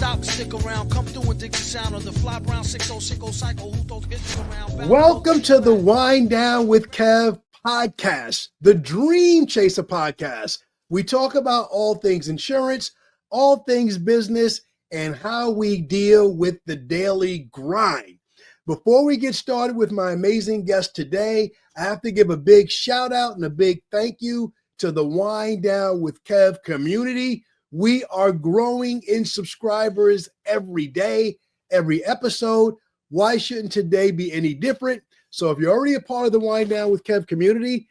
Doc, stick around, come through and dig the sound of the fly brown 6060 cycle. Who those bitches around? Welcome to the Wine Down with Kev podcast, the Dream Chaser podcast. We talk about all things insurance, all things business, and how we deal with the daily grind. Before we get started with my amazing guest today, I have to give a big shout out and a big thank you to the Wine Down with Kev community. We are growing in subscribers every day, every episode. Why shouldn't today be any different? So if you're already a part of the Wine Down with Kev community,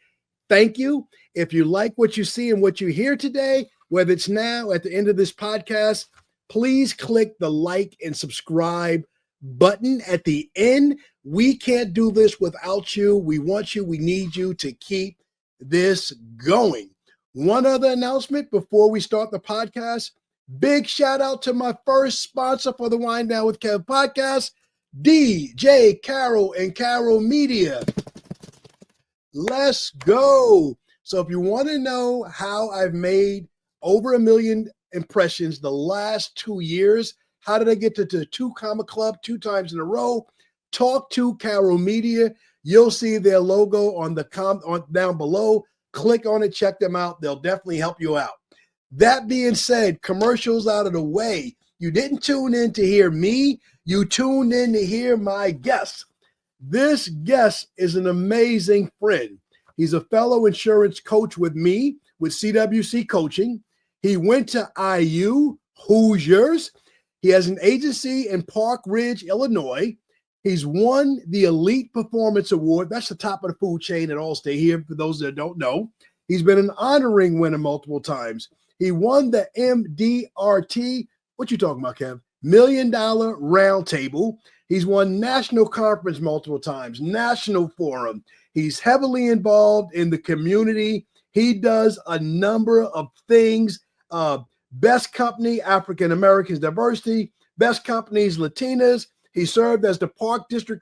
thank you. If you like what you see and what you hear today, whether it's now at the end of this podcast, please click the like and subscribe button at the end. We can't do this without you. We want you. We need you to keep this going. One other announcement before we start the podcast. Big shout out to my first sponsor for the Wine Down with Kev podcast, DJ Carol and Carol Media. Let's go. So if you want to know how I've made over 1 million impressions the last 2 years, how did I get to the 2 Comma Club 2 times in a row? Talk to Carol Media. You'll see their logo on the down below. Click on it, check them out. They'll definitely help you out. That being said, commercials out of the way. You didn't tune in to hear me. You tuned in to hear my guest. This guest is an amazing friend. He's a fellow insurance coach with me, with CWC Coaching. He went to IU, Hoosiers. He has an agency in Park Ridge, Illinois. He's won the Elite Performance Award. That's the top of the food chain at Allstate here, for those that don't know. He's been an honoring winner multiple times. He won the MDRT, what you talking about, Kev? $1 Million Roundtable. He's won national conference multiple times, national forum. He's heavily involved in the community. He does a number of things. Best Company, African Americans Diversity. Best Companies, Latinas. He served as the Park District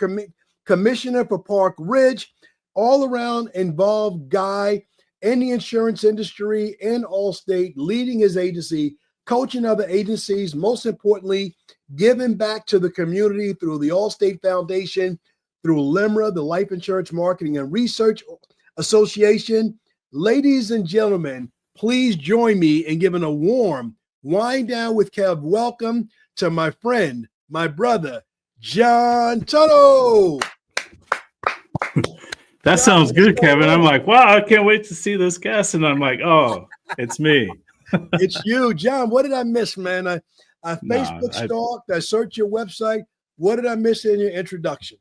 Commissioner for Park Ridge. All around involved guy in the insurance industry, in Allstate, leading his agency, coaching other agencies, most importantly, giving back to the community through the Allstate Foundation, through LIMRA, the Life Insurance Marketing and Research Association. Ladies and gentlemen, please join me in giving a warm Wine Down with Kev welcome to my friend, my brother, John Tunnell. That sounds good, Kevin. I'm like, wow, I can't wait to see this guest. And I'm like, oh, it's me. It's you, John. What did I miss, man? I Facebook stalked. I searched your website. What did I miss in your introduction?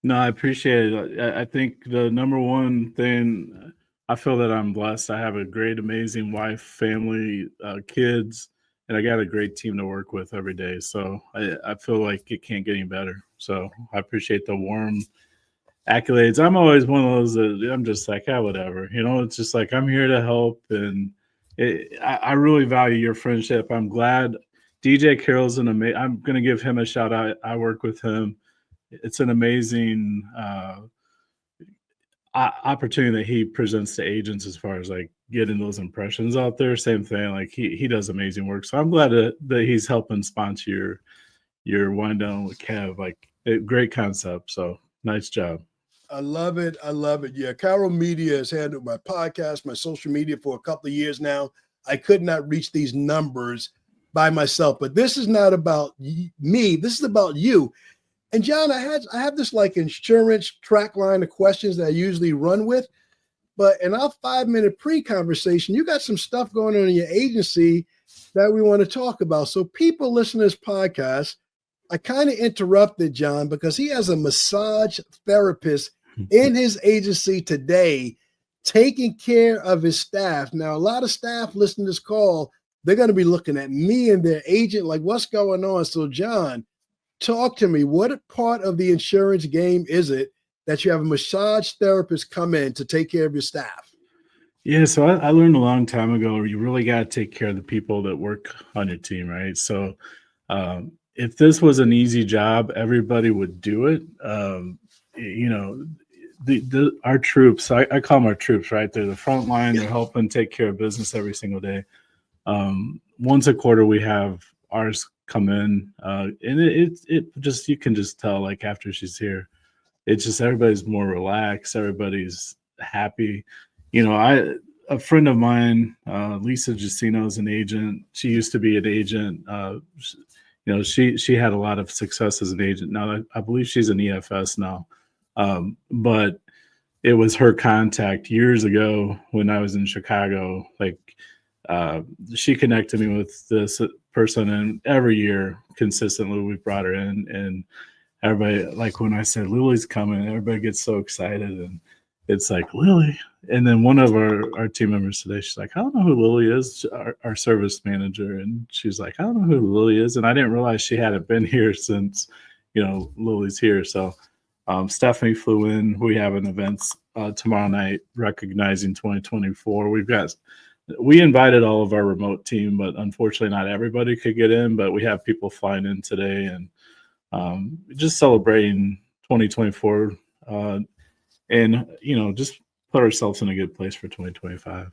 No, I appreciate it. I think the number one thing, I feel that I'm blessed. I have a great, amazing wife, family, kids, and I got a great team to work with every day. So I feel like it can't get any better. So I appreciate the warm accolades. I'm always one of those that I'm just like, whatever. You know, it's just like I'm here to help. And I really value your friendship. I'm glad DJ Carroll's I'm going to give him a shout out. I work with him. It's an amazing opportunity that he presents to agents as far as like getting those impressions out there. Same thing. Like he does amazing work. So I'm glad that he's helping sponsor your Wine Down with Kev. Like great concept. So nice job. I love it. I love it. Yeah. Carol Media has handled my podcast, my social media for a couple of years now. I could not reach these numbers by myself, but this is not about me. This is about you. And John, I have this like insurance track line of questions that I usually run with, but in our 5-minute pre-conversation, you got some stuff going on in your agency that we want to talk about. So people listen to this podcast. I kind of interrupted John because he has a massage therapist in his agency today, taking care of his staff. Now, a lot of staff listening to this call, they're going to be looking at me and their agent like, what's going on? So John, talk to me. What part of the insurance game is it that you have a massage therapist come in to take care of your staff? Yeah, so I learned a long time ago, you really got to take care of the people that work on your team, right? So if this was an easy job, everybody would do it. You know, our troops, I call them our troops, right? They're the front line. They're helping take care of business every single day. Once a quarter, we have ours come in, and it just, you can just tell, like, after she's here, it's just everybody's more relaxed, everybody's happy. A friend of mine, Lisa Justino, is an agent. She used to be an agent. She had a lot of success as an agent. Now I believe she's an EFS now, but it was her contact years ago when I was in Chicago. Like, she connected me with this person, and every year consistently we've brought her in, and everybody, like when I said Lily's coming, everybody gets so excited, and it's like, Lily. And then one of our team members today, she's like, I don't know who Lily is, our service manager. And she's like, I don't know who Lily is. And I didn't realize she hadn't been here since, Lily's here. So Stephanie flew in. We have an event tomorrow night recognizing 2024. We invited all of our remote team, but unfortunately not everybody could get in, but we have people flying in today, and just celebrating 2024, and just put ourselves in a good place for 2025.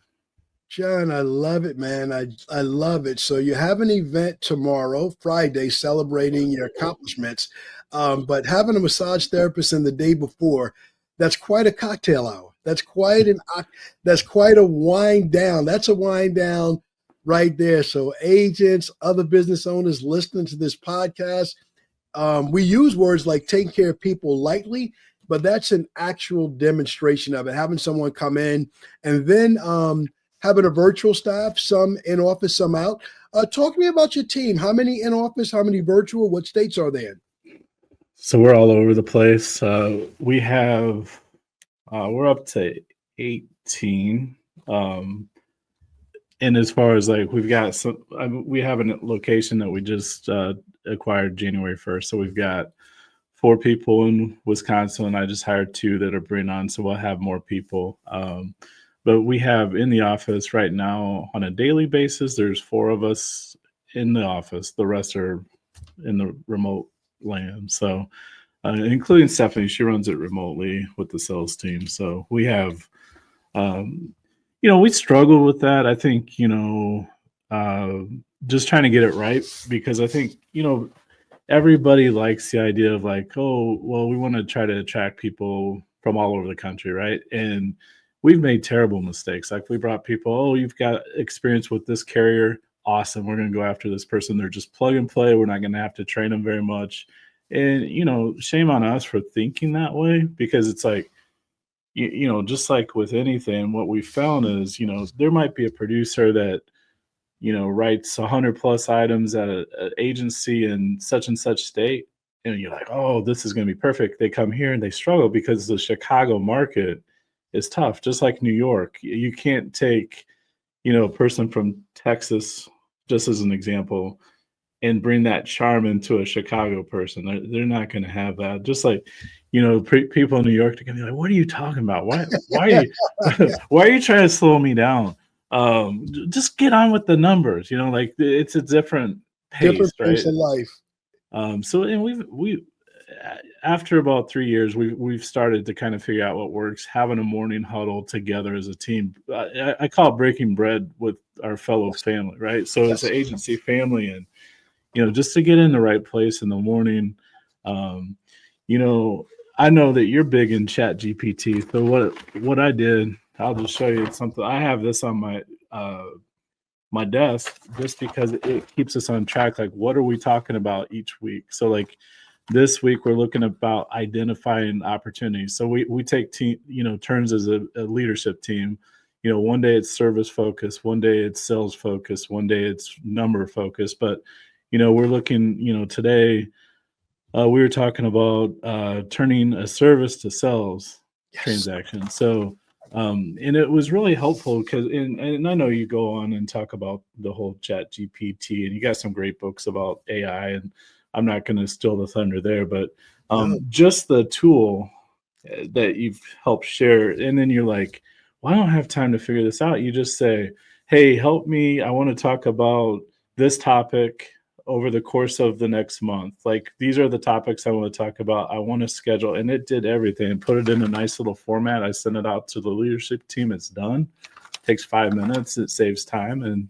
John, I love it, man. I love it. So you have an event tomorrow, Friday, celebrating your accomplishments, but having a massage therapist in the day before, that's quite a cocktail hour. That's quite a wind down. That's a wind down right there. So agents, other business owners listening to this podcast, we use words like taking care of people lightly, but that's an actual demonstration of it. Having someone come in, and then having a virtual staff, some in office, some out. Talk to me about your team. How many in office? How many virtual? What states are they in? So we're all over the place. We're up to 18. And as far as like, we have a location that we just acquired January 1st. So we've got 4 people in Wisconsin. I just hired 2 that are bringing on, so we'll have more people. But we have in the office right now on a daily basis, there's 4 of us in the office. The rest are in the remote land. So including Stephanie, she runs it remotely with the sales team. So we have, we struggle with that. I think, just trying to get it right, because I think, everybody likes the idea of like, oh, well, we want to try to attract people from all over the country, right? And we've made terrible mistakes. Like, we brought people, oh, you've got experience with this carrier. Awesome. We're going to go after this person. They're just plug and play. We're not going to have to train them very much. And, shame on us for thinking that way, because it's like, just like with anything, what we found is, there might be a producer that, writes 100 plus items at an agency in such and such state. And you're like, oh, this is going to be perfect. They come here and they struggle because the Chicago market is tough, just like New York. You can't take, a person from Texas, just as an example, and bring that charm into a Chicago person. They're not going to have that. Just like, people in New York, they're going to be like, what are you talking about? Why are you, why are you trying to slow me down? Just get on with the numbers, like it's a different pace, right? Of life. So, and we after about 3 years, we've started to kind of figure out what works. Having a morning huddle together as a team, I call it breaking bread with our fellow family, right? So it's an agency family, and just to get in the right place in the morning. I know that you're big in Chat GPT. So what I did, I'll just show you something. I have this on my desk just because it keeps us on track. Like, what are we talking about each week? So like this week, we're looking about identifying opportunities. So we take turns as a leadership team. One day it's service focused, one day it's sales focused, one day it's number focused. But, we're looking, today we were talking about turning a service to sales transaction. So, and it was really helpful because, and I know you go on and talk about the whole Chat GPT, and you got some great books about AI, and I'm not going to steal the thunder there, but just the tool that you've helped share. And then you're like, well, I don't have time to figure this out. You just say, hey, help me. I want to talk about this topic over the course of the next month. Like, these are the topics I want to talk about. I want to schedule, and it did everything and put it in a nice little format. I sent it out to the leadership team. It's done. It takes 5 minutes. It saves time. And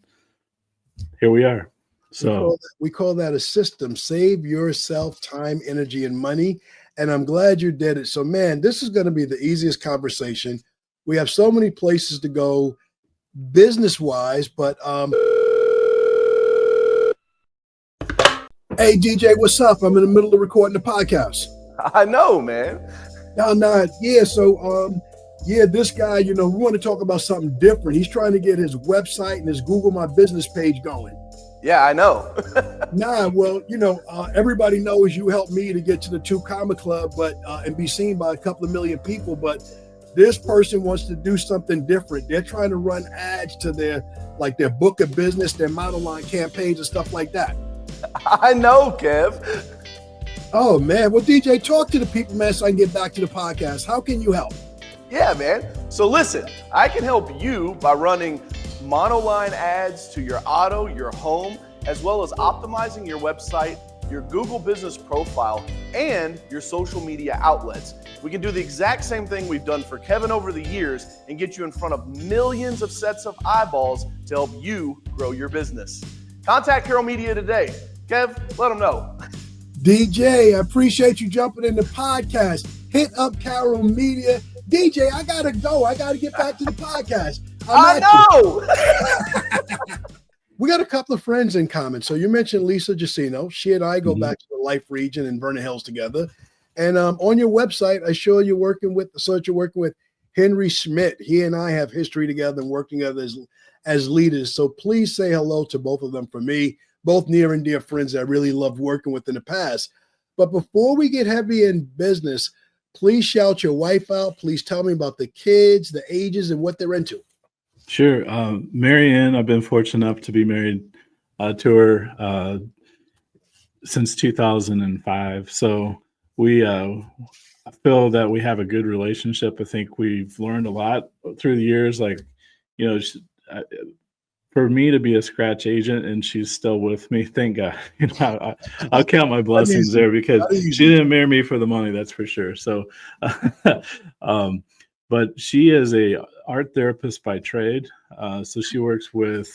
here we are. So We call that a system. Save yourself time, energy, and money. And I'm glad you did it. So, man, this is going to be the easiest conversation. We have so many places to go business wise, but hey, DJ, what's up? I'm in the middle of recording the podcast. I know, man. No, yeah. So, yeah, this guy, we want to talk about something different. He's trying to get his website and his Google My Business page going. Yeah, I know. Well, everybody knows you helped me to get to the 2 Comma Club, but and be seen by a couple of million people. But this person wants to do something different. They're trying to run ads to their book of business, their model line campaigns and stuff like that. I know, Kev. Oh, man. Well, DJ, talk to the people, man, so I can get back to the podcast. How can you help? Yeah, man. So listen, I can help you by running monoline ads to your auto, your home, as well as optimizing your website, your Google business profile, and your social media outlets. We can do the exact same thing we've done for Kevin over the years and get you in front of millions of sets of eyeballs to help you grow your business. Contact Carroll Media today. Kev, let them know. DJ, I appreciate you jumping in the podcast. Hit up Carroll Media. DJ, I got to go. I got to get back to the podcast. I know. We got a couple of friends in common. So you mentioned Lisa Jacino. She and I go back to the Life region in Vernon Hills together. And on your website, I saw you're working with Henry Schmidt. He and I have history together and working together as leaders. So please say hello to both of them for me, both near and dear friends that I really loved working with in the past. But before we get heavy in business, please shout your wife out. Please tell me about the kids, the ages, and what they're into. Sure. Marianne, I've been fortunate enough to be married to her since 2005. So I feel that we have a good relationship. I think we've learned a lot through the years. For me to be a scratch agent and she's still with me, thank God. I'll count my blessings there because she didn't marry me for the money, that's for sure. So, but she is a art therapist by trade. So she works with,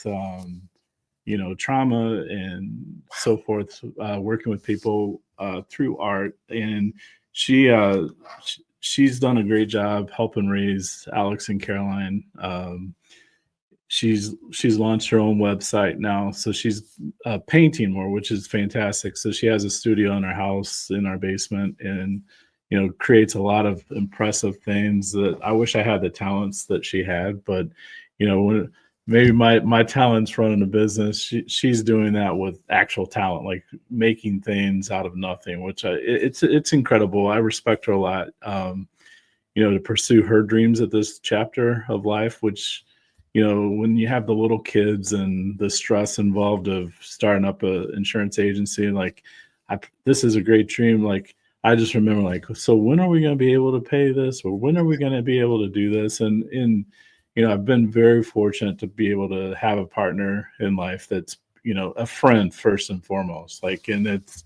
trauma and so forth, working with people through art. And she's done a great job helping raise Alex and Caroline. She's launched her own website now, so she's painting more, which is fantastic. So she has a studio in her house in our basement, and creates a lot of impressive things that I wish I had the talents that she had. But when maybe my talents running a business, she's doing that with actual talent, like making things out of nothing, which it's incredible. I respect her a lot. To pursue her dreams at this chapter of life, which. When you have the little kids and the stress involved of starting up an insurance agency, this is a great dream. I just remember so when are we going to be able to pay this, or when are we going to be able to do this? And I've been very fortunate to be able to have a partner in life that's, a friend first and foremost, and it's,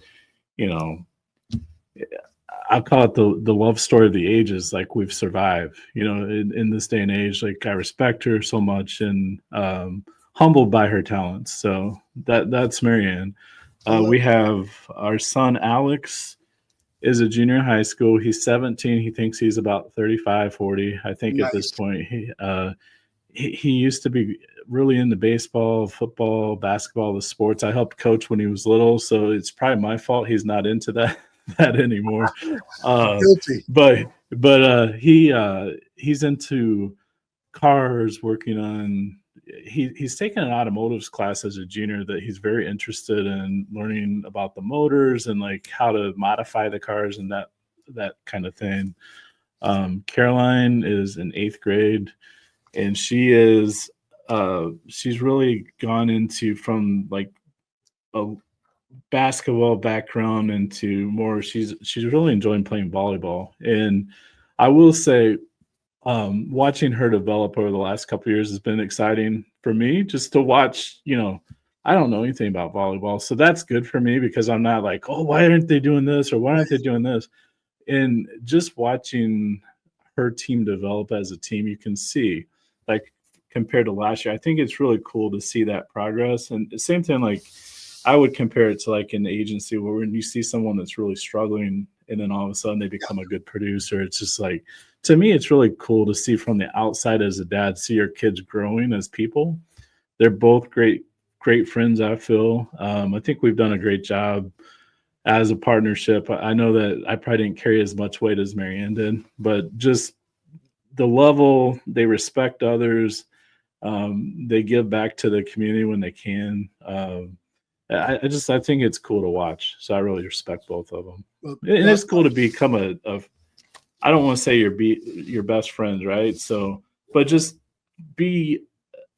I call it the love story of the ages. We've survived, in this day and age. I respect her so much and humbled by her talents. So that's Marianne. We have our son Alex is a junior in high school. He's 17. He thinks he's about 35, 40. I think At this point he used to be really into baseball, football, basketball, the sports. I helped coach when he was little, so it's probably my fault he's not into that anymore. Guilty. But he's into cars, working on he's taken an automotives class as a junior that he's very interested in learning about the motors and how to modify the cars and that kind of thing. Caroline is in 8th grade, and she's really gone into from a basketball background into more she's really enjoying playing volleyball. And I will say watching her develop over the last couple of years has been exciting for me, just to watch. I don't know anything about volleyball, so that's good for me because I'm not oh, why aren't they doing this, or why aren't they doing this? And just watching her team develop as a team, you can see compared to last year, I think it's really cool to see that progress. And the same thing, I would compare it to like an agency where when you see someone that's really struggling and then all of a sudden they become a good producer, it's just like, to me, it's really cool to see from the outside as a dad, see your kids growing as people. They're both great friends, I feel. I think we've done a great job as a partnership. I know that I probably didn't carry as much weight as Marianne did, but just the level, they respect others. They give back to the community when they can. I think it's cool to watch. So I really respect both of them. And it's cool to become I don't want to say your best friends, right? So, but just be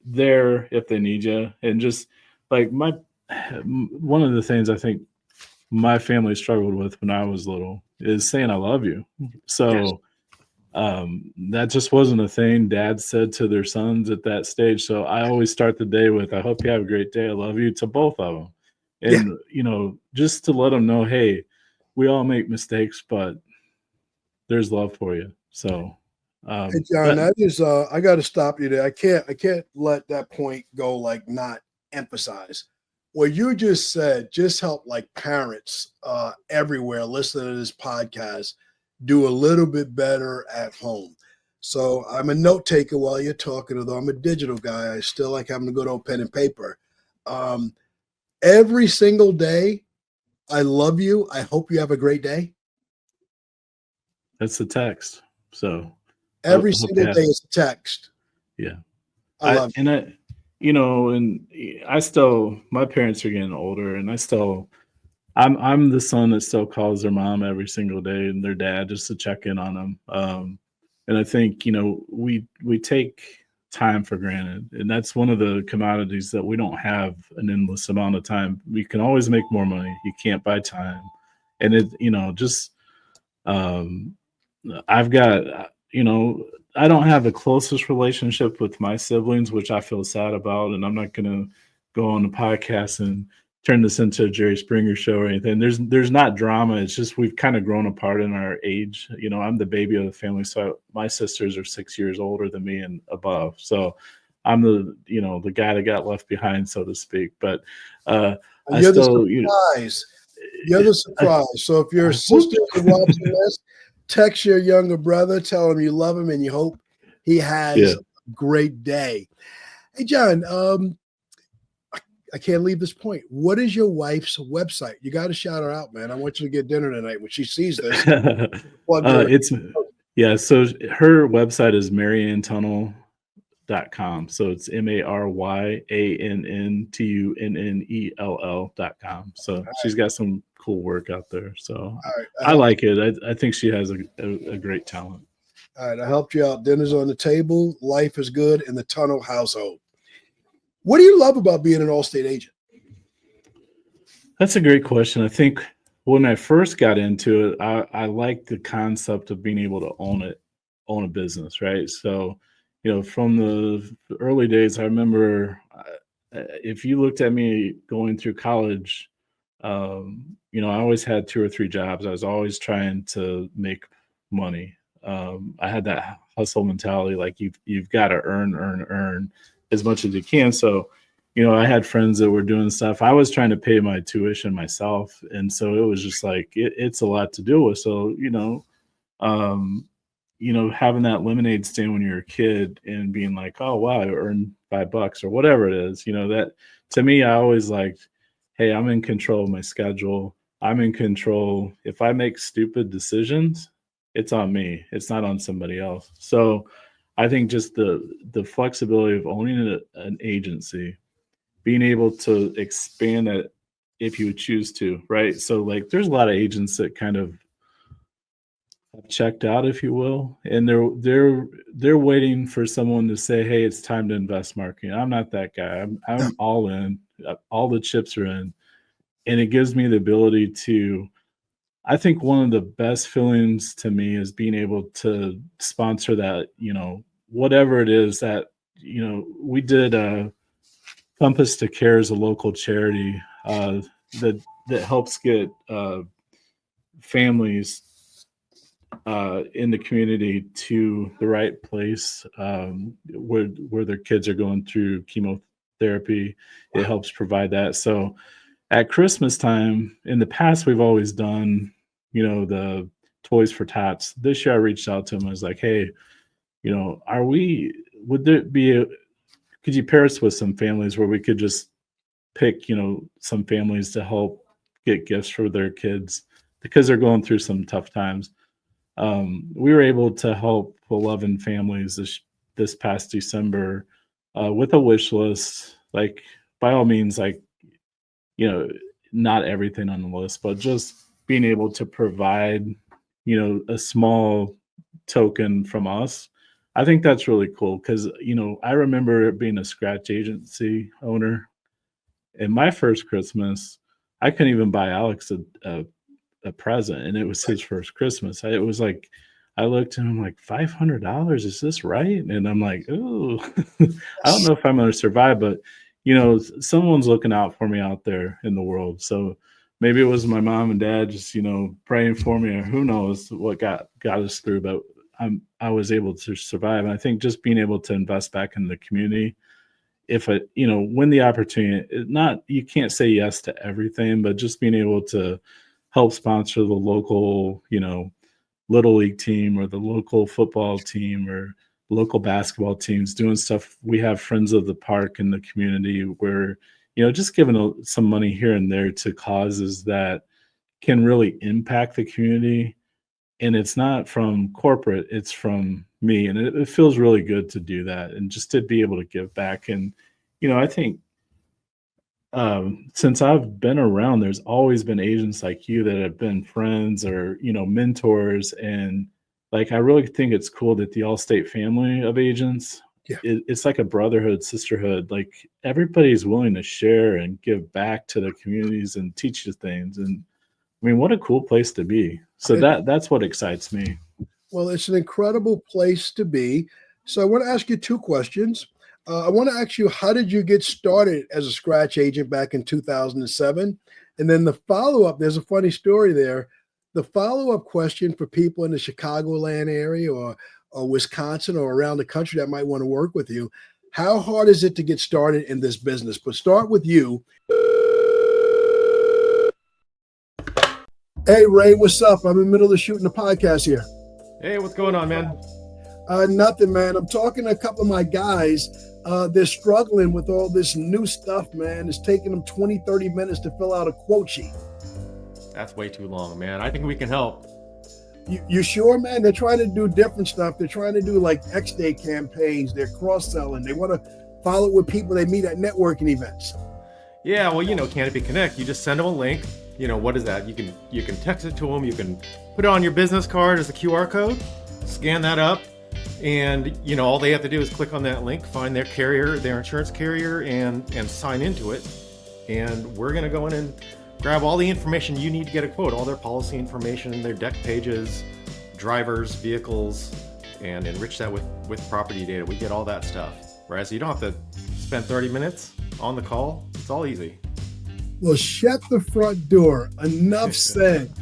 there if they need you. And just like one of the things I think my family struggled with when I was little is saying I love you. So that just wasn't a thing dads said to their sons at that stage. So I always start the day with, I hope you have a great day. I love you, to both of them. And, you know, just to let them know, hey, we all make mistakes, but there's love for you. So, hey, John, that is, I got to stop you there. I can't let that point go, like, not emphasize what you just said. Just help like parents everywhere listening to this podcast do a little bit better at home. So I'm a note taker while you're talking, although I'm a digital guy. I still like having to go to a pen and paper. Every single day, I love you. I hope you have a great day. That's the text. So every single day is a text. Yeah. I love you. And you know, and I still, my parents are getting older, and I'm the son that still calls their mom every single day and their dad just to check in on them. And I think, you know, we take time for granted, and that's one of the commodities that we don't have an endless amount of time. We can always make more money. You can't buy time. And it, you know, just, I've got, you know, I don't have the closest relationship with my siblings, which I feel sad about. And I'm not going to go on the podcast and turn this into a Jerry Springer show or anything. There's not drama. It's just we've kind of grown apart in our age. You know, I'm the baby of the family, so my sisters are 6 years older than me and above. So I'm the, you know, the guy that got left behind, so to speak. But you're the surprise. You're the surprise. So if your sister is watching this, text your younger brother, tell him you love him and you hope he has a great day. Hey, John, I can't leave this point. What is your wife's website? You got to shout her out, man. I want you to get dinner tonight when she sees this. So her website is MarianneTunnell.com. So it's MaryanNtunnell.com. So she's got some cool work out there. So I like it. I think she has a great talent. All right. I helped you out. Dinner's on the table. Life is good in the Tunnell household. What do you love about being an Allstate agent? That's a great question. I think when I first got into it, I liked the concept of being able to own a business, right? So, you know, from the early days, I remember if you looked at me going through college, you know, I always had 2 or 3 jobs. I was always trying to make money. I had that hustle mentality, like you've got to earn as much as you can. So, you know, I had friends that were doing stuff. I was trying to pay my tuition myself. And so it was just like, it's a lot to deal with. So, you know, having that lemonade stand when you're a kid and being like, oh, wow, I earned $5 or whatever it is, you know, that to me, I always liked, hey, I'm in control of my schedule. I'm in control. If I make stupid decisions, it's on me. It's not on somebody else. So I think just the flexibility of owning an agency, being able to expand it if you choose to, right? So like there's a lot of agents that kind of checked out, if you will, and they're waiting for someone to say, hey, it's time to invest marketing. I'm not that guy. I'm all in. All the chips are in. And it gives me the ability to, I think one of the best feelings to me is being able to sponsor that, you know, whatever it is that, you know, we did Compass to Care is a local charity that helps get families in the community to the right place where their kids are going through chemotherapy. It helps provide that. So, at Christmas time, in the past, we've always done, the Toys for Tots. This year I reached out to him. I was like, hey, would there be could you pair us with some families where we could just pick, some families to help get gifts for their kids because they're going through some tough times. We were able to help 11 families this past December with a wish list. Like, by all means, like, not everything on the list, but just being able to provide, a small token from us. I think that's really cool because, I remember being a scratch agency owner. And my first Christmas, I couldn't even buy Alex a present, and it was his first Christmas. It was like, I looked and I'm like, $500, is this right? And I'm like, oh, I don't know if I'm going to survive, but someone's looking out for me out there in the world. So maybe it was my mom and dad just, praying for me, or who knows what got us through, but I was able to survive. And I think just being able to invest back in the community, when the opportunity, you can't say yes to everything, but just being able to help sponsor the local, little league team or the local football team or local basketball teams doing stuff. We have Friends of the Park in the community where, just giving some money here and there to causes that can really impact the community. And it's not from corporate, it's from me. And it feels really good to do that and just to be able to give back. And, I think since I've been around, there's always been agents like you that have been friends or, mentors. And like, I really think it's cool that the Allstate family of agents, it's like a brotherhood, sisterhood. Like, everybody's willing to share and give back to the communities and teach you things. And I mean, what a cool place to be. So that's what excites me. Well, it's an incredible place to be. So I want to ask you two questions. I want to ask you, how did you get started as a scratch agent back in 2007? And then the follow-up, there's a funny story there. The follow-up question for people in the Chicagoland area or Wisconsin or around the country that might want to work with you, how hard is it to get started in this business? But start with you. Hey, Ray, what's up? I'm in the middle of shooting a podcast here. Hey, what's going on, man? Nothing, man. I'm talking to a couple of my guys. They're struggling with all this new stuff, man. It's taking them 20, 30 minutes to fill out a quote sheet. That's way too long, man. I think we can help. You sure, man? They're trying to do different stuff. They're trying to do like X-Day campaigns. They're cross-selling. They want to follow with people they meet at networking events. Yeah, well, Canopy Connect, you just send them a link. What is that? You can text it to them. You can put it on your business card as a QR code, scan that up, and all they have to do is click on that link, find their carrier, their insurance carrier, and sign into it. And we're gonna go in and grab all the information you need to get a quote, all their policy information, their deck pages, drivers, vehicles, and enrich that with property data. We get all that stuff, right? So you don't have to spend 30 minutes on the call. It's all easy. Well, shut the front door. Enough said.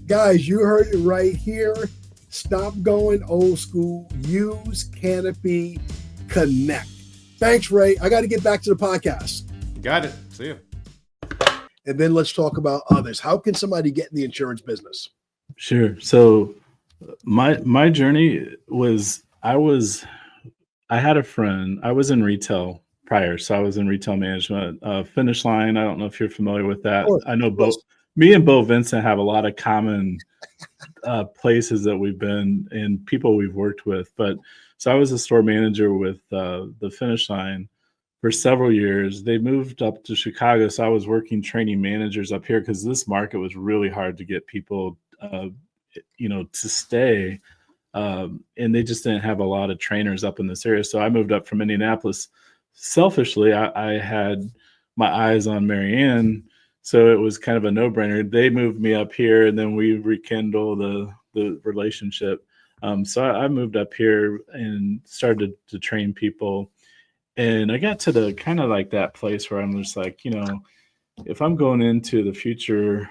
Guys, you heard it right here. Stop going old school. Use Canopy Connect. Thanks, Ray. I got to get back to the podcast. Got it. See you. And then let's talk about others. How can somebody get in the insurance business? Sure. So my journey was, I had a friend, I was in retail prior. So I was in retail management, Finish Line. I don't know if you're familiar with that. I know me and Bo Vincent have a lot of common places that we've been and people we've worked with. But so I was a store manager with the Finish Line for several years. They moved up to Chicago. So I was working training managers up here because this market was really hard to get people, to stay. And they just didn't have a lot of trainers up in this area. So I moved up from Indianapolis. Selfishly, I had my eyes on Marianne, so it was kind of a no-brainer. They moved me up here, and then we rekindled the relationship. So I moved up here and started to train people, and I got to the kind of like that place where I'm just like, if I'm going into the future,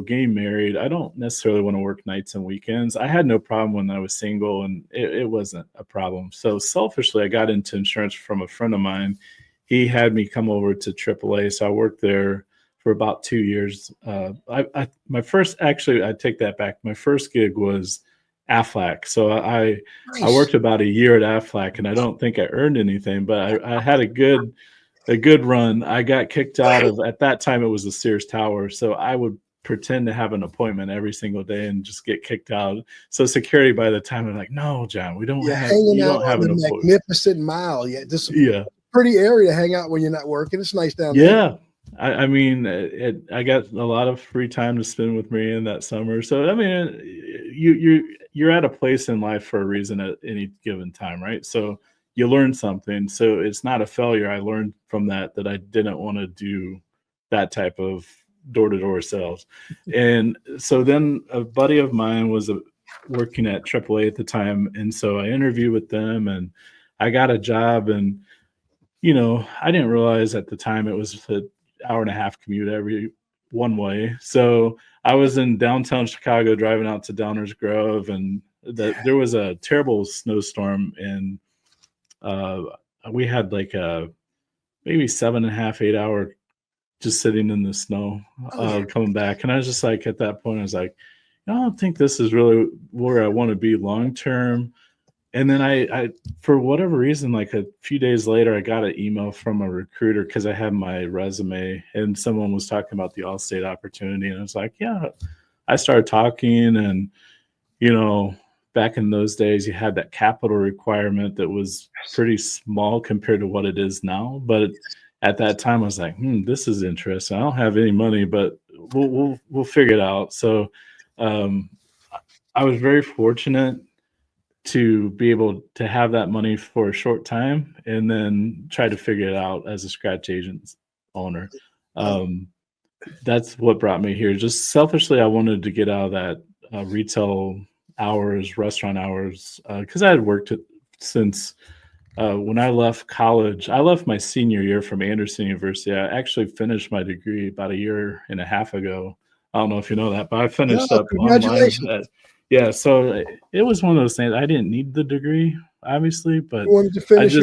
getting married, I don't necessarily want to work nights and weekends. I had no problem when I was single, and it wasn't a problem. So selfishly, I got into insurance from a friend of mine. He had me come over to AAA. So I worked there for about 2 years. My first, actually, I take that back. My first gig was Aflac. So I worked about a year at Aflac, and I don't think I earned anything, but I had a good run. I got kicked out of, at that time it was the Sears Tower. So I would pretend to have an appointment every single day and just get kicked out. So security, by the time, I'm like, no, John, we don't have, hanging you out don't have on an the appointment. Magnificent Mile. Yeah, this is Yeah. a pretty area to hang out when you're not working. It's nice down there. Yeah. I mean, I got a lot of free time to spend with Marianne that summer. So, I mean, you're at a place in life for a reason at any given time, right? So you learn something. So it's not a failure. I learned from that I didn't want to do that type of door-to-door sales. And so then a buddy of mine was working at AAA at the time. And so I interviewed with them and I got a job. And, you know, I didn't realize at the time it was an hour and a half commute every one way. So I was in downtown Chicago driving out to Downers Grove, and there was a terrible snowstorm, and we had like a maybe 7.5, 8 hour just sitting in the snow coming back. And I was just like, at that point, I was like, I don't think this is really where I want to be long term. And then I for whatever reason, like a few days later, I got an email from a recruiter because I had my resume and someone was talking about the Allstate opportunity. And I was like, yeah. I started talking, and, you know, back in those days, you had that capital requirement that was pretty small compared to what it is now. But at that time, I was like, this is interesting. I don't have any money, but we'll figure it out. So I was very fortunate to be able to have that money for a short time and then try to figure it out as a scratch agent owner. That's what brought me here. Just selfishly, I wanted to get out of that retail hours, restaurant hours, because I had worked since when I left college. I left my senior year from Anderson University. I actually finished my degree about 1.5 years ago. I don't know if you know that, but I finished up online. Yeah, so it was one of those things. I didn't need the degree, obviously, but You wanted to finish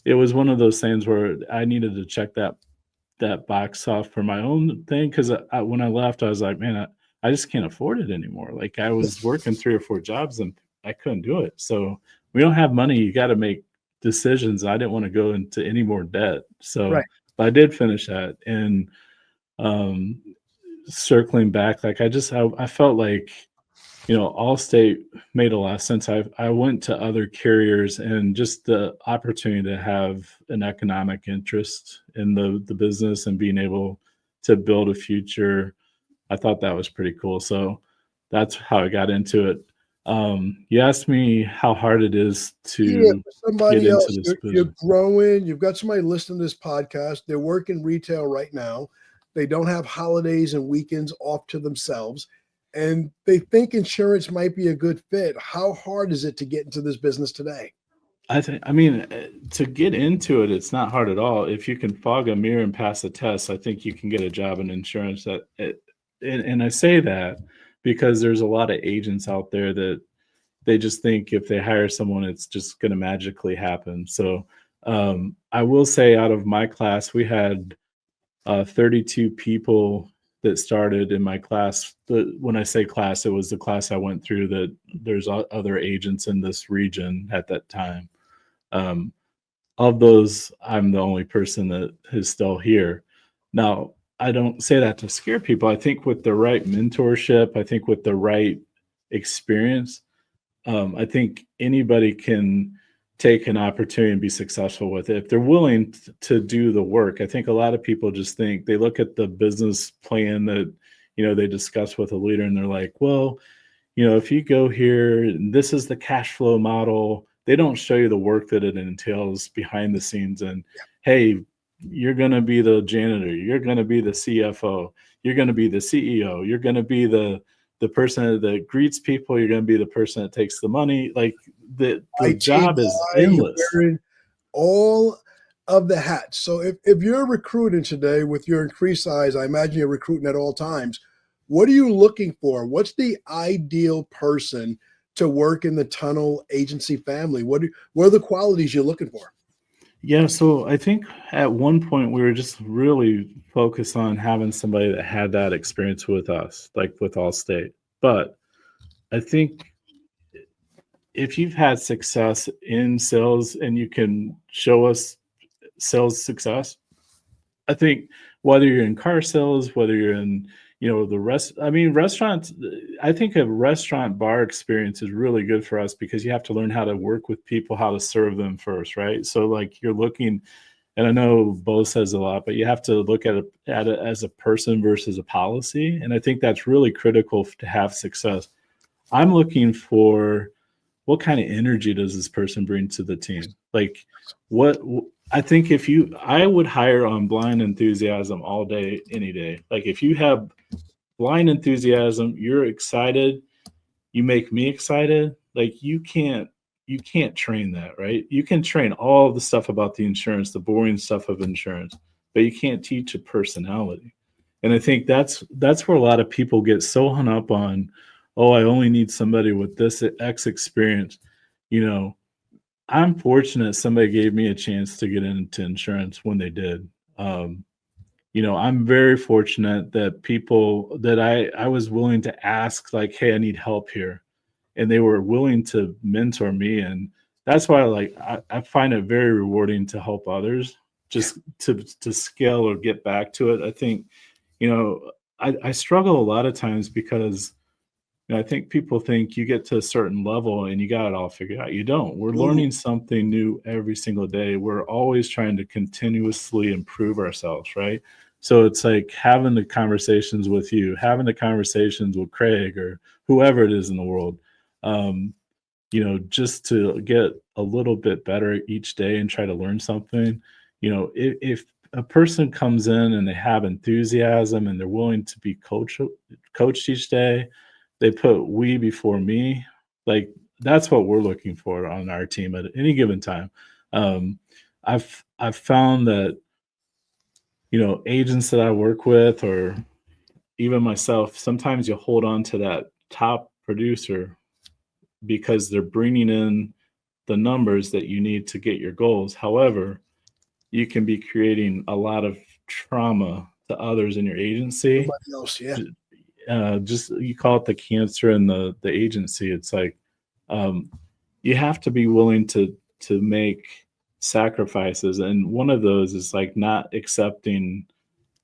it was one of those things where I needed to check that box off for my own thing. Because when I left, I was like, man, I just can't afford it anymore. Like, I was working 3 or 4 jobs and I couldn't do it. So we don't have money. You got to make decisions. I didn't want to go into any more debt. So but I did finish that. And circling back, like I felt like, you know, Allstate made a lot of sense. I went to other carriers, and just the opportunity to have an economic interest in the business and being able to build a future, I thought that was pretty cool. So that's how I got into it. You asked me how hard it is to somebody get else. into this business. You're growing. You've got somebody listening to this podcast. They're working retail right now. They don't have holidays and weekends off to themselves, and they think insurance might be a good fit. How hard is it to get into this business today? I mean, to get into it, it's not hard at all. If you can fog a mirror and pass a test, I think you can get a job in insurance. And I say that because there's a lot of agents out there that they just think if they hire someone, it's just going to magically happen. So I will say, out of my class, we had 32 people that started in my class. When I say class, it was the class I went through. That there's other agents in this region at that time. Of those, I'm the only person that is still here. Now, I don't say that to scare people. I think with the right mentorship, I think with the right experience, I think anybody can take an opportunity and be successful with it if they're willing to do the work. I think a lot of people just think, they look at the business plan that, you know, they discuss with a leader, and they're like, well, you know, if you go here, and this is the cash flow model. They don't show you the work that it entails behind the scenes. And hey, you're going to be the janitor, you're going to be the CFO, you're going to be the CEO, you're going to be the person that greets people, you're going to be the person that takes the money. Like, the job is endless. Wearing all of the hats. So if you're recruiting today with your increased size, I imagine you're recruiting at all times. What are you looking for? What's the ideal person to work in the Tunnell agency family? What are the qualities you're looking for? Yeah, so I think at one point we were just really focused on having somebody that had that experience with us, like with Allstate. But I think if you've had success in sales and you can show us sales success, I think whether you're in car sales, whether you're in, restaurants, I think a restaurant bar experience is really good for us because you have to learn how to work with people, how to serve them first, right? So like you're looking, and I know Bo says a lot, but you have to look at it as a person versus a policy. And I think that's really critical to have success. I'm looking for what kind of energy does this person bring to the team? Like I think I would hire on blind enthusiasm all day, any day. Like if you have blind enthusiasm, you're excited, you make me excited. Like you can't train that, right? You can train all the stuff about the insurance, the boring stuff of insurance, but you can't teach a personality. And I think that's where a lot of people get so hung up on, oh, I only need somebody with this X experience. I'm fortunate somebody gave me a chance to get into insurance when they did. I'm very fortunate that people that I was willing to ask, like, hey, I need help here. And they were willing to mentor me. And that's why I find it very rewarding to help others just to scale or get back to it. I think, I struggle a lot of times because I think people think you get to a certain level and you got it all figured out. You don't. We're learning something new every single day. We're always trying to continuously improve ourselves, right? So it's like having the conversations with you, having the conversations with Craig or whoever it is in the world, just to get a little bit better each day and try to learn something. If a person comes in and they have enthusiasm and they're willing to be coached each day, they put we before me. Like that's what we're looking for on our team at any given time. I've found that, agents that I work with or even myself, sometimes you hold on to that top producer because they're bringing in the numbers that you need to get your goals. However, you can be creating a lot of trauma to others in your agency. Somebody else, yeah. Just you call it the cancer in the agency. It's like you have to be willing to make sacrifices, and one of those is like not accepting.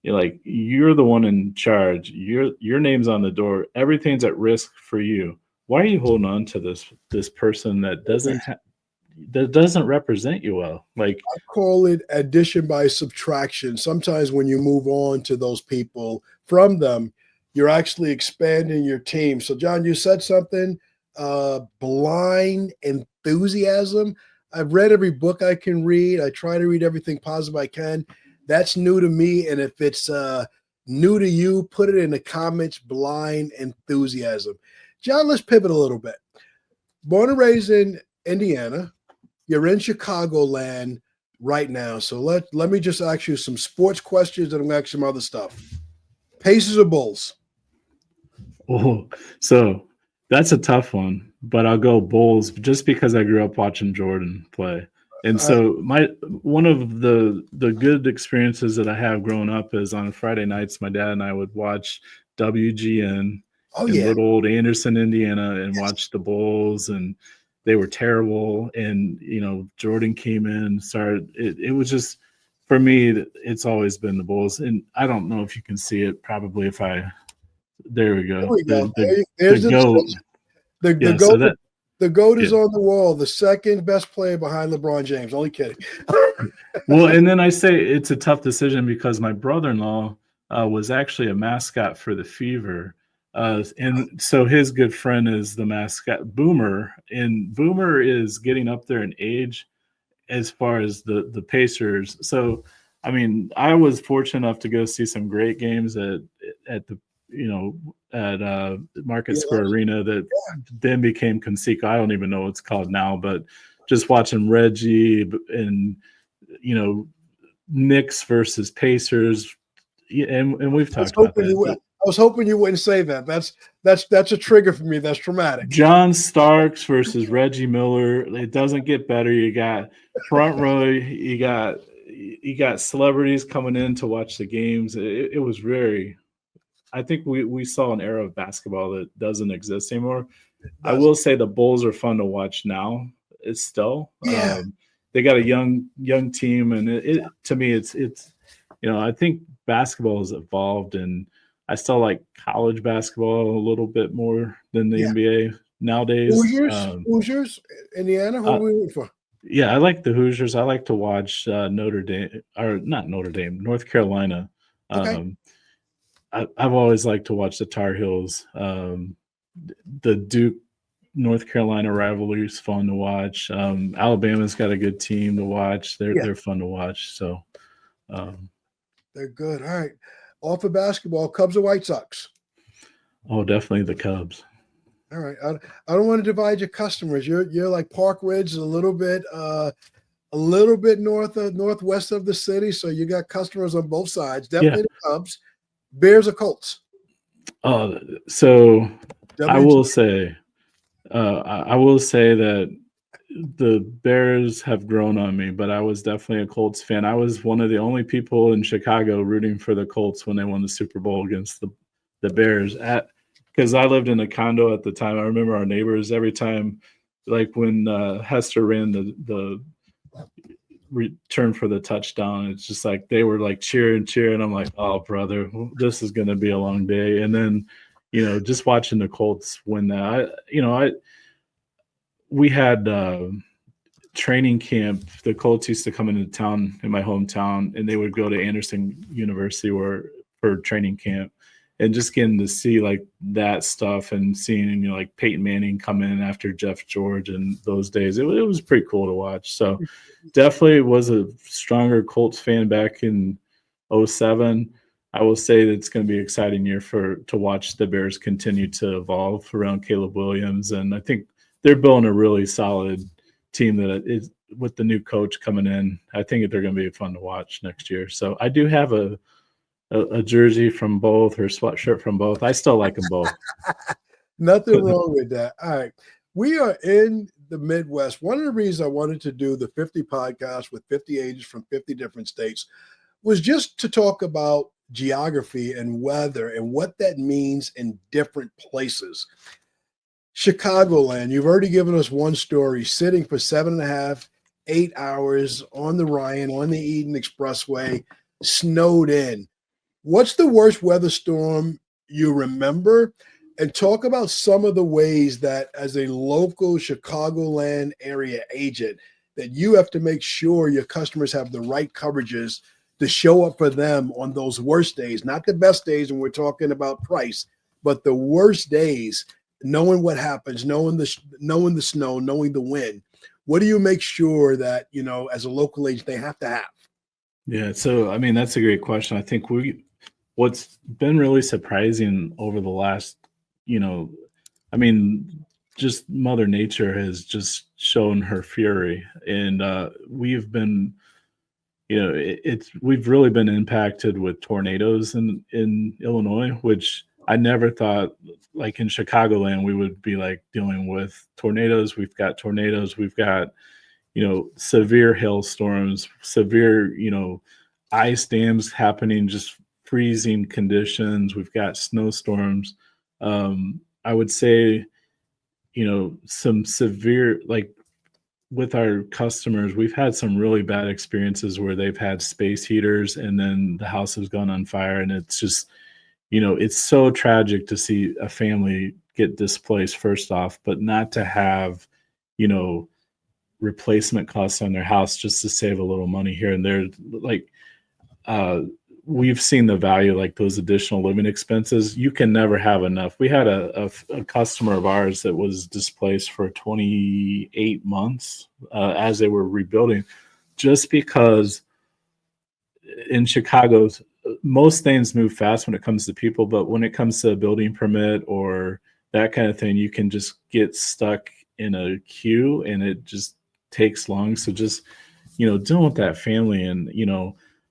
Like you're the one in charge. Your name's on the door. Everything's at risk for you. Why are you holding on to this person that doesn't represent you well? Like I call it addition by subtraction. Sometimes when you move on to those people from them, you're actually expanding your team. So, John, you said something, blind enthusiasm. I've read every book I can read. I try to read everything positive I can. That's new to me. And if it's new to you, put it in the comments, blind enthusiasm. John, let's pivot a little bit. Born and raised in Indiana, you're in Chicagoland right now. So let me just ask you some sports questions and I'm going to ask you some other stuff. Pacers or Bulls? Oh, so that's a tough one, but I'll go Bulls just because I grew up watching Jordan play. And so one of the good experiences that I have growing up is on Friday nights, my dad and I would watch WGN in little old Anderson, Indiana, and watch the Bulls, and they were terrible. And, Jordan came in, started, it was just, for me, it's always been the Bulls. And I don't know if you can see it, probably there we go. There's the GOAT. The GOAT is on the wall, the second best player behind LeBron James. Only kidding. Well, and then I say it's a tough decision because my brother-in-law was actually a mascot for the Fever. And so his good friend is the mascot Boomer, and Boomer is getting up there in age as far as the Pacers. So, I mean, I was fortunate enough to go see some great games at the Market Square Arena that then became Conseco. I don't even know what it's called now, but just watching Reggie and Knicks versus Pacers, and we've talked about that. I was hoping you wouldn't say that. That's a trigger for me. That's traumatic. John Starks versus Reggie Miller. It doesn't get better. You got front row. You got celebrities coming in to watch the games. It was very. I think we saw an era of basketball that doesn't exist anymore. I will say the Bulls are fun to watch now. It's still, Yeah. they got a young team, and it to me it's I think basketball has evolved, and I still like college basketball a little bit more than the NBA nowadays. Hoosiers, Indiana. Who are we rooting for? Yeah, I like the Hoosiers. I like to watch Notre Dame, or not Notre Dame, North Carolina. Okay. I've always liked to watch the Tar Heels. The Duke North Carolina rivalry is fun to watch. Alabama's got a good team to watch. They're fun to watch. So they're good. All right. Off of basketball, Cubs or White Sox? Oh, definitely the Cubs. All right. I don't want to divide your customers. You're like Park Ridge, a little bit northwest of the city. So you got customers on both sides. Definitely the Cubs. Bears or Colts? So I will say that the Bears have grown on me, but I was definitely a Colts fan. I was one of the only people in Chicago rooting for the Colts when they won the Super Bowl against the Bears. Because I lived in a condo at the time. I remember our neighbors every time, like when Hester ran the return for the touchdown, it's just like they were like cheering. I'm like, oh brother, this is going to be a long day. And then, just watching the Colts win that, we had training camp. The Colts used to come into town in my hometown, and they would go to Anderson University for training camp, and just getting to see like that stuff and seeing, like Peyton Manning come in after Jeff George and those days, it was pretty cool to watch. So definitely was a stronger Colts fan back in 2007. I will say that it's going to be an exciting year to watch the Bears continue to evolve around Caleb Williams. And I think they're building a really solid team that is, with the new coach coming in, I think they're going to be fun to watch next year. So I do have a jersey from both, or sweatshirt from both. I still like them both. Nothing wrong with that. All right. We are in the Midwest. One of the reasons I wanted to do the 50 podcast with 50 agents from 50 different states was just to talk about geography and weather and what that means in different places. Chicagoland, you've already given us one story, sitting for 7.5, 8 hours on the Ryan, on the Eden Expressway, snowed in. What's the worst weather storm you remember? And talk about some of the ways that as a local Chicagoland area agent that you have to make sure your customers have the right coverages to show up for them on those worst days, not the best days when we're talking about price, but the worst days, knowing what happens, knowing the snow, knowing the wind. What do you make sure that, as a local agent, they have to have? Yeah. So, I mean, that's a great question. I think what's been really surprising over the last, just Mother Nature has just shown her fury, and we've been, we've really been impacted with tornadoes in Illinois, which I never thought, like in Chicagoland, we would be like dealing with tornadoes. We've got tornadoes. We've got, severe hailstorms, severe, ice dams happening, just freezing conditions. We've got snowstorms. I would say, some severe, like with our customers, we've had some really bad experiences where they've had space heaters and then the house has gone on fire. And it's just, it's so tragic to see a family get displaced first off, but not to have, replacement costs on their house just to save a little money here and there. Like, we've seen the value, like those additional living expenses. You can never have enough. We had a customer of ours that was displaced for 28 months as they were rebuilding, just because in Chicago, most things move fast when it comes to people, but when it comes to a building permit or that kind of thing, you can just get stuck in a queue and it just takes long. So just, dealing with that family and,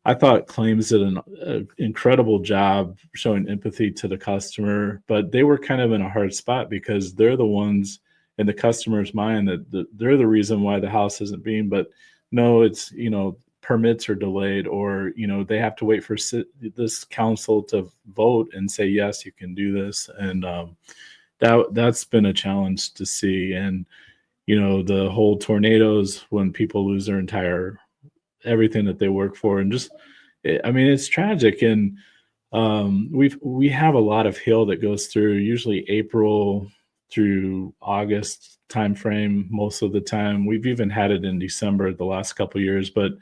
I thought claims did an incredible job showing empathy to the customer, but they were kind of in a hard spot because they're the ones in the customer's mind that they're the reason why the house isn't being, but no, it's, permits are delayed, or, they have to wait for this council to vote and say, yes, you can do this. And that's been a challenge to see. And, the whole tornadoes, when people lose their entire everything that they work for, and just, it's tragic. And we have a lot of hail that goes through usually April through August timeframe most of the time. We've even had it in December the last couple of years, but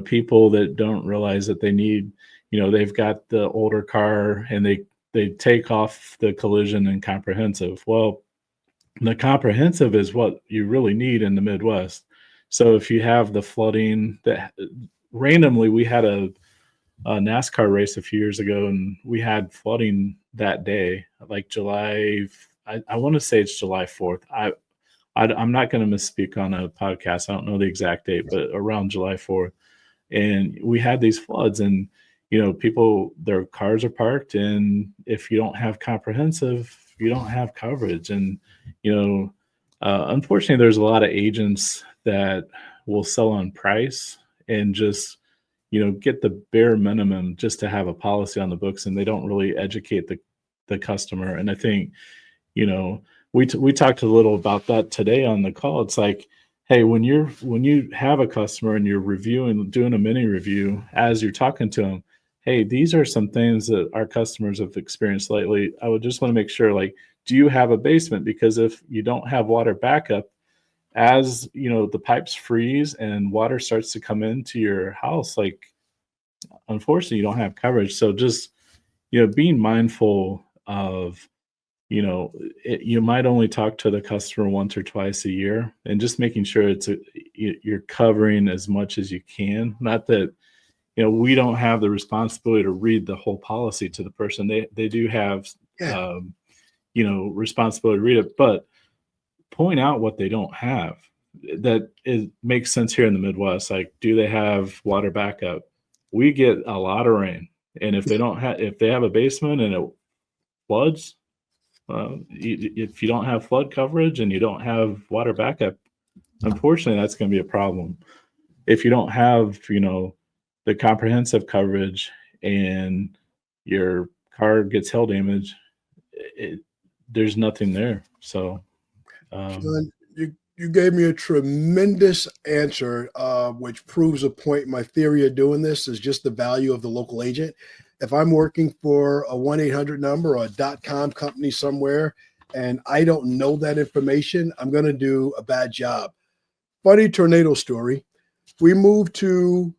people that don't realize that they need, they've got the older car and they take off the collision and comprehensive. Well, the comprehensive is what you really need in the Midwest. So if you have the flooding, that randomly, we had a NASCAR race a few years ago, and we had flooding that day, like July. I want to say it's July 4th. I'm not going to misspeak on a podcast. I don't know the exact date, but around July 4th. And we had these floods, and, people, their cars are parked. And if you don't have comprehensive, you don't have coverage. And, unfortunately, there's a lot of agents that will sell on price and just, get the bare minimum just to have a policy on the books. And they don't really educate the customer. And I think, we talked a little about that today on the call. It's like, hey, when you have a customer and you're doing a mini review, as you're talking to them, hey, these are some things that our customers have experienced lately. I would just want to make sure, like, do you have a basement? Because if you don't have water backup, as the pipes freeze and water starts to come into your house, like, unfortunately, you don't have coverage. So just, being mindful of, you might only talk to the customer once or twice a year, and just making sure you're covering as much as you can. Not that, we don't have the responsibility to read the whole policy to the person. They do have, responsibility to read it, but point out what they don't have. That makes sense here in the Midwest. Like, do they have water backup? We get a lot of rain, and if they have a basement and it floods, if you don't have flood coverage and you don't have water backup, unfortunately, that's going to be a problem. If you don't have, the comprehensive coverage and your car gets hail damage, there's nothing there. So, John, you gave me a tremendous answer, which proves a point. My theory of doing this is just the value of the local agent. If I'm working for a 1-800 number or a .com company somewhere and I don't know that information, I'm going to do a bad job. Funny tornado story. We moved to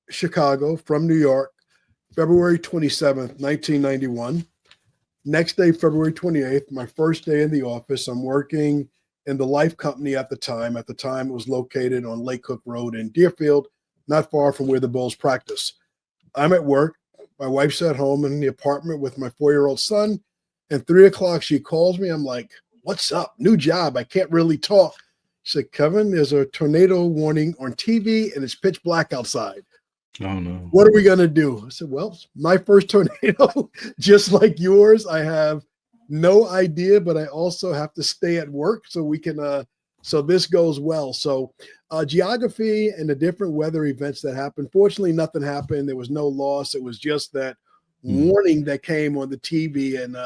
Chicago from New York, February 27th, 1991. Next day, February 28th, my first day in the office. I'm working in the Life Company at the time. At the time, it was located on Lake Cook Road in Deerfield, not far from where the Bulls practice. I'm at work. My wife's at home in the apartment with my 4-year-old son. And 3 o'clock, she calls me. I'm like, what's up? New job. I can't really talk. She said, Kevin, there's a tornado warning on TV and it's pitch black outside. Oh, no. What are we going to do? I said, well, my first tornado, just like yours. I have no idea, but I also have to stay at work so we can, so this goes well. So geography and the different weather events that happened. Fortunately, nothing happened. There was no loss. It was just that warning that came on the TV. And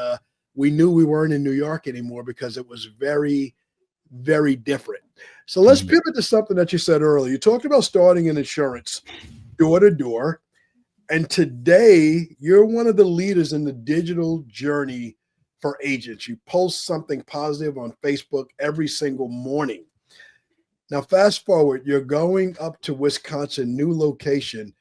we knew we weren't in New York anymore because it was very, very different. So let's pivot to something that you said earlier. You talked about starting in insurance, door to door. And today you're one of the leaders in the digital journey for agents. You post something positive on Facebook every single morning. Now, fast forward, you're going up to Wisconsin, new location.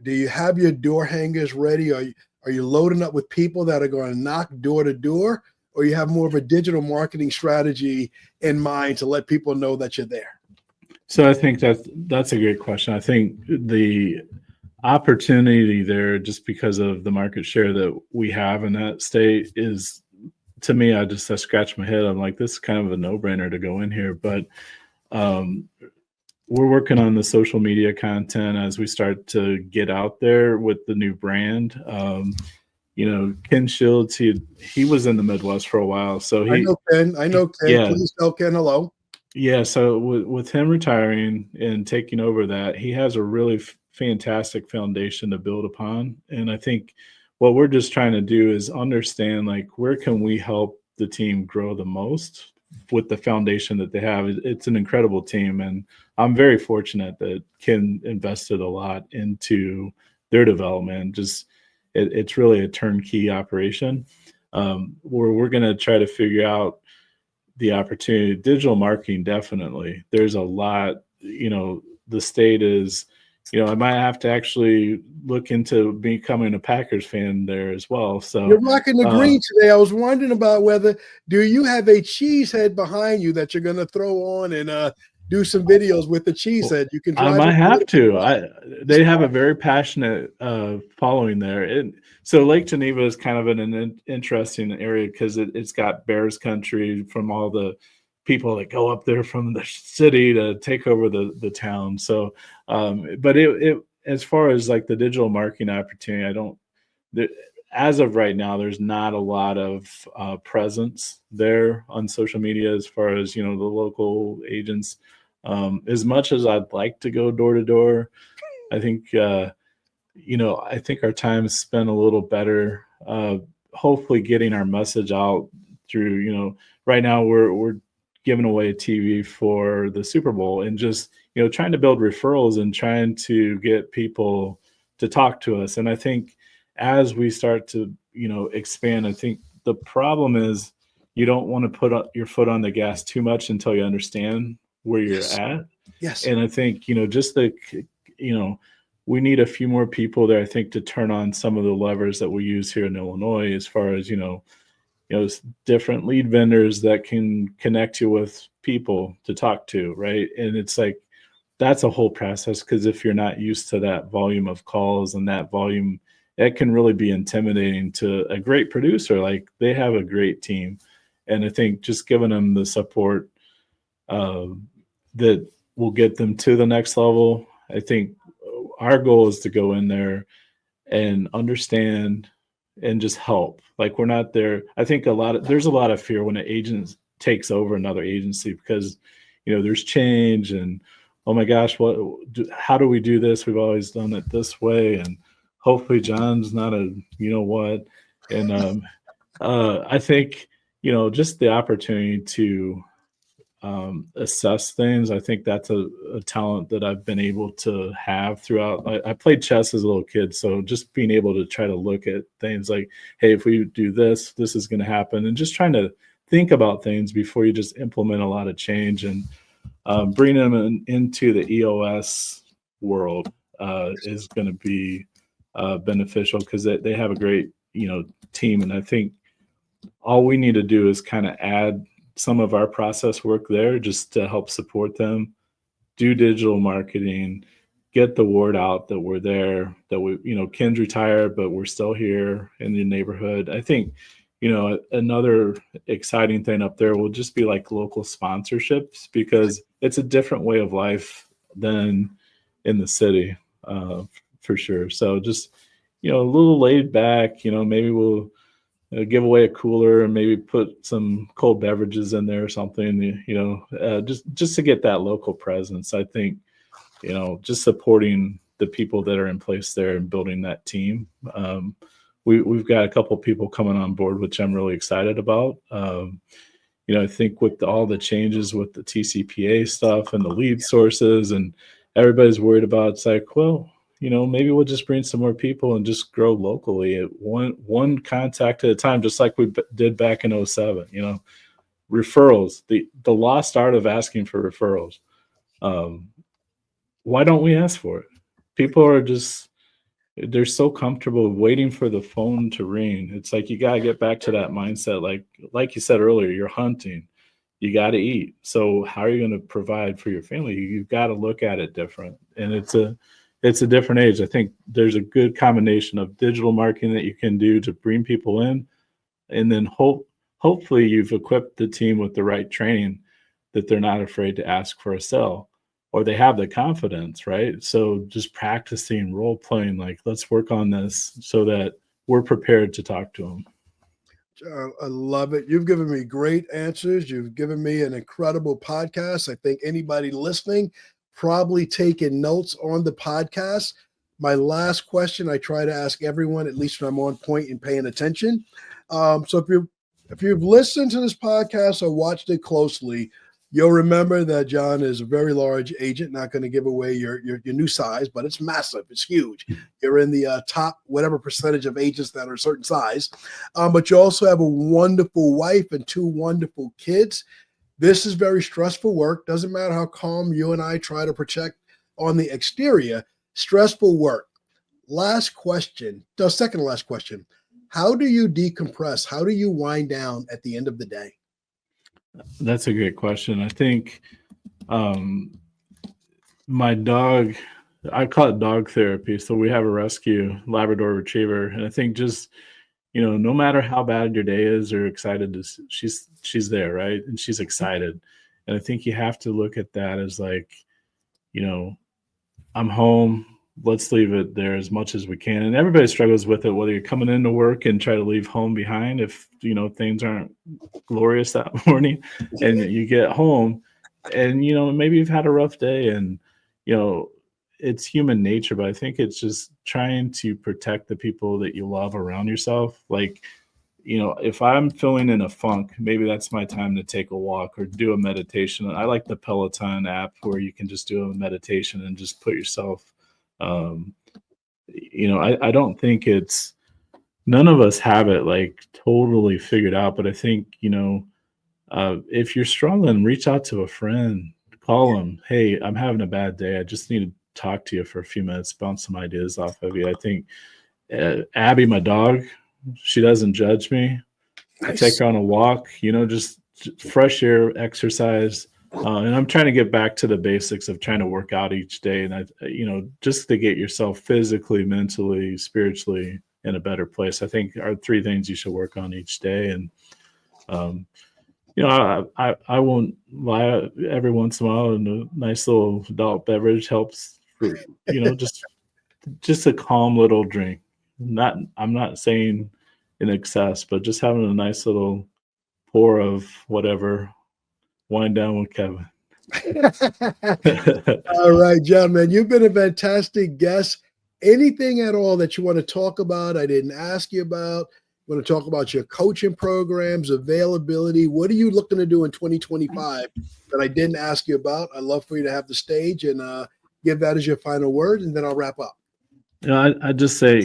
Do you have your door hangers ready? Are you loading up with people that are going to knock door to door? Or you have more of a digital marketing strategy in mind to let people know that you're there? So I think that's a great question. I think the opportunity there, just because of the market share that we have in that state, is, to me, I scratch my head. I'm like, this is kind of a no-brainer to go in here. But we're working on the social media content as we start to get out there with the new brand. Ken Shields, he was in the Midwest for a while, so I know Ken. yeah. Please tell Ken hello. Yeah, so with him retiring and taking over that, he has a really fantastic foundation to build upon. And I think what we're just trying to do is understand, like, where can we help the team grow the most with the foundation that they have. It's an incredible team, and I'm very fortunate that Ken invested a lot into their development. It's really a turnkey operation. We're going to try to figure out the opportunity. Digital marketing, definitely. There's a lot, the state is, I might have to actually look into becoming a Packers fan there as well. So you're rocking the green today. I was wondering about whether, do you have a cheese head behind you that you're going to throw on and do some videos with the cheese head? You can drive. I might have to. They have a very passionate following there. So Lake Geneva is kind of an interesting area because it's got Bears country from all the people that go up there from the city to take over the town. So, but it as far as like the digital marketing opportunity, as of right now, there's not a lot of presence there on social media as far as, the local agents. As much as I'd like to go door to door, I think, I think our time is spent a little better, hopefully getting our message out through, right now we're giving away a TV for the Super Bowl and just, trying to build referrals and trying to get people to talk to us. And I think as we start to, expand, I think the problem is you don't want to put your foot on the gas too much until you understand where you're at. Yes. And I think, we need a few more people there, I think, to turn on some of the levers that we use here in Illinois as far as, different lead vendors that can connect you with people to talk to, right? And it's like, that's a whole process, because if you're not used to that volume of calls and that volume, it can really be intimidating to a great producer. Like, they have a great team. And I think just giving them the support that will get them to the next level. I think our goal is to go in there and understand and just help. Like, we're not there. I think there's a lot of fear when an agent takes over another agency because, there's change and, oh my gosh, how do we do this? We've always done it this way. And hopefully John's not a, what. And I think, just the opportunity to assess things. I think that's a talent that I've been able to have throughout. I played chess as a little kid, so just being able to try to look at things like, hey, if we do this, this is going to happen, and just trying to think about things before you just implement a lot of change, and bring them into the EOS world is going to be beneficial because they have a great team, and I think all we need to do is kind of add some of our process work there just to help support them, do digital marketing, get the word out that we're there, that we, Ken's retired, but we're still here in the neighborhood. I think, another exciting thing up there will just be like local sponsorships, because it's a different way of life than in the city, for sure. So just, a little laid back, maybe we'll give away a cooler and maybe put some cold beverages in there or something, just to get that local presence. I think, just supporting the people that are in place there and building that team. We've got a couple of people coming on board, which I'm really excited about. I think with all the changes with the TCPA stuff and the lead sources, and everybody's worried about, it's like, well, maybe we'll just bring some more people and just grow locally at one contact at a time, just like we did back in 2007. Referrals, the lost art of asking for referrals. Why don't we ask for it? People are they're so comfortable waiting for the phone to ring. It's like, you got to get back to that mindset. Like you said earlier, you're hunting, you got to eat. So how are you going to provide for your family? You've got to look at it different. And it's a different age. I think there's a good combination of digital marketing that you can do to bring people in, and then hopefully you've equipped the team with the right training that they're not afraid to ask for a sell. or they have the confidence, right? So just practicing role playing, like, let's work on this so that we're prepared to talk to them. I love it. You've given me great answers. You've given me an incredible podcast. I think anybody listening probably taking notes on the podcast. My last question, I try to ask everyone, at least when I'm on point and paying attention. So if you've listened to this podcast or watched it closely, you'll remember that John is a very large agent. Not going to give away your new size, but it's massive. It's huge. You're in the top whatever percentage of agents that are a certain size. But you also have a wonderful wife and 2 wonderful kids. This is very stressful work. Doesn't matter how calm you and I try to project on the exterior. Stressful work. Last question. No, second to last question. How do you decompress? How do you wind down at the end of the day? That's a great question. I think my dog, I call it dog therapy. So we have a rescue Labrador Retriever, and I think just, no matter how bad your day is or excited, she's there, right? And she's excited. And I think you have to look at that as like, I'm home. Let's leave it there as much as we can. And everybody struggles with it, whether you're coming into work and try to leave home behind if, things aren't glorious that morning, and you get home and, maybe you've had a rough day, and, it's human nature, but I think it's just trying to protect the people that you love around yourself. Like, if I'm feeling in a funk, maybe that's my time to take a walk or do a meditation. I like the Peloton app where you can just do a meditation and just put yourself, I don't think none of us have it like totally figured out, but I think, if you're struggling, reach out to a friend, call them. Hey, I'm having a bad day. I just need to talk to you for a few minutes, bounce some ideas off of you. I think Abby, my dog, she doesn't judge me. Nice. I take her on a walk, just fresh air, exercise. And I'm trying to get back to the basics of trying to work out each day. And just to get yourself physically, mentally, spiritually in a better place, I think are 3 things you should work on each day. And, I won't lie, every once in a while, and a nice little adult beverage helps for, just a calm little drink. I'm not saying in excess, but just having a nice little pour of whatever. Wine Down with Kevin. All right, gentlemen, you've been a fantastic guest. Anything at all that you want to talk about I didn't ask you about? You want to talk about your coaching programs, availability? What are you looking to do in 2025 that I didn't ask you about? I'd love for you to have the stage and give that as your final word, and then I'll wrap up. I just say,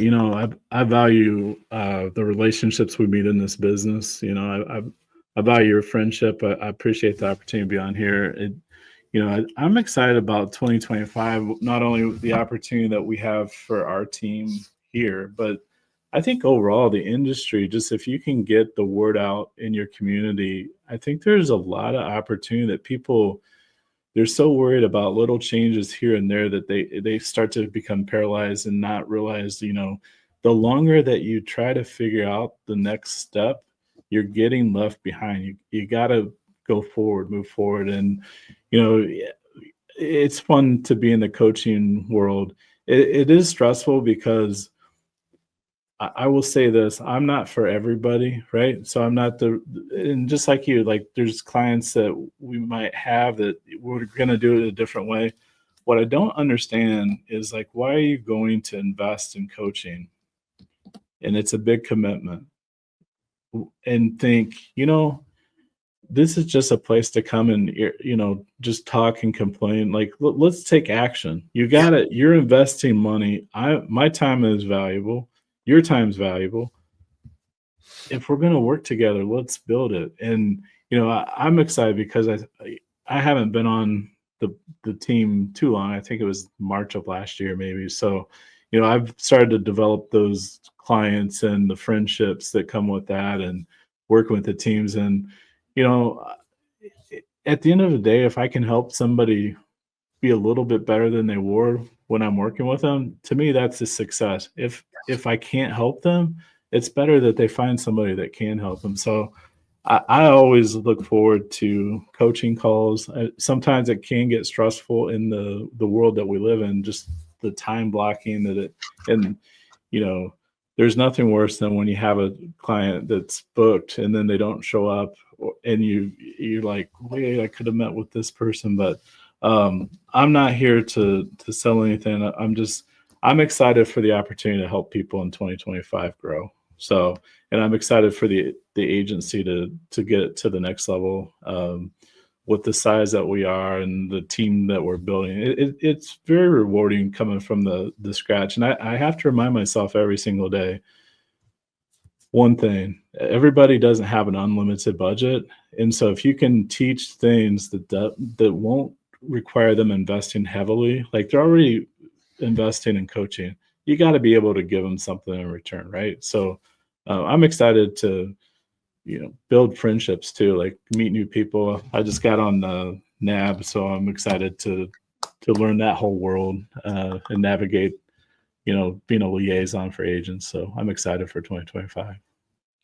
I value the relationships we meet in this business. I value your friendship. I appreciate the opportunity to be on here. I'm excited about 2025, not only the opportunity that we have for our team here, but I think overall the industry, just if you can get the word out in your community, I think there's a lot of opportunity that they're so worried about little changes here and there that they start to become paralyzed and not realize, the longer that you try to figure out the next step, you're getting left behind. You got to go forward, move forward. And, it's fun to be in the coaching world. It is stressful because I will say this, I'm not for everybody, right? So I'm not and just like you, like there's clients that we might have that we're going to do it a different way. What I don't understand is like, why are you going to invest in coaching? And it's a big commitment. And think, this is just a place to come and, just talk and complain. Like, let's take action. You got it. You're investing money. My time is valuable. Your time's valuable. If we're going to work together, let's build it. And, I'm excited because I haven't been on the team too long. I think it was March of last year, maybe. So, I've started to develop those clients and the friendships that come with that and working with the teams. And, at the end of the day, if I can help somebody be a little bit better than they were when I'm working with them, to me, that's a success. If I can't help them, it's better that they find somebody that can help them. So I always look forward to coaching calls. Sometimes it can get stressful in the world that we live in, just the time blocking and there's nothing worse than when you have a client that's booked and then they don't show up, and you're like, wait, I could have met with this person, but I'm not here to sell anything. I'm excited for the opportunity to help people in 2025 grow. So, and I'm excited for the agency to get it to the next level with the size that we are and the team that we're building. It's very rewarding coming from the scratch. And I have to remind myself every single day, one thing, everybody doesn't have an unlimited budget. And so if you can teach things that won't require them investing heavily, like they're already investing in coaching, you got to be able to give them something in return, right? So I'm excited to build friendships too, like meet new people. I just got on the NAB, so I'm excited to learn that whole world and navigate being a liaison for agents. So I'm excited for 2025.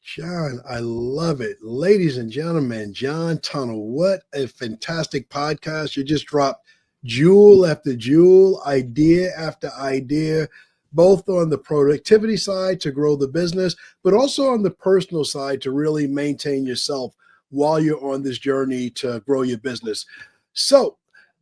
John, I love it. Ladies and gentlemen, John Tunnell, what a fantastic podcast. You just dropped jewel after jewel, idea after idea, both on the productivity side to grow the business, but also on the personal side to really maintain yourself while you're on this journey to grow your business. So,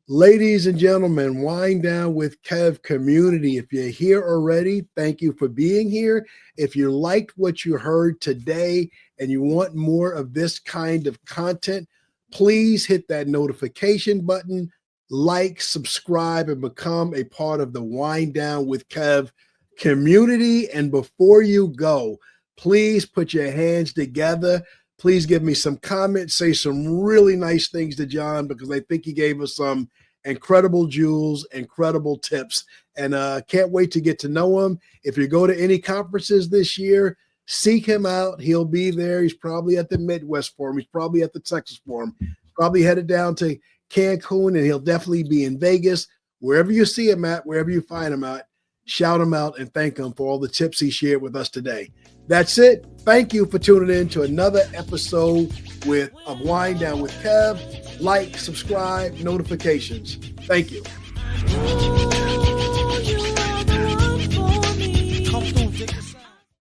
ladies and gentlemen, Wine Down with Kev community, if you're here already, thank you for being here. If you liked what you heard today and you want more of this kind of content, please hit that notification button, like, subscribe, and become a part of the Wine Down with Kev community. And before you go, please put your hands together. Please give me some comments, say some really nice things to John, because I think he gave us some incredible jewels, incredible tips, and can't wait to get to know him. If you go to any conferences this year, seek him out. He'll be there. He's probably at the Midwest Forum. He's probably at the Texas Forum. Probably headed down to Cancun, and he'll definitely be in Vegas. Wherever you see him at, wherever you find him at, shout him out and thank him for all the tips he shared with us today. That's it. Thank you for tuning in to another episode of Wine Down with Kev. Like, subscribe, notifications. Thank you.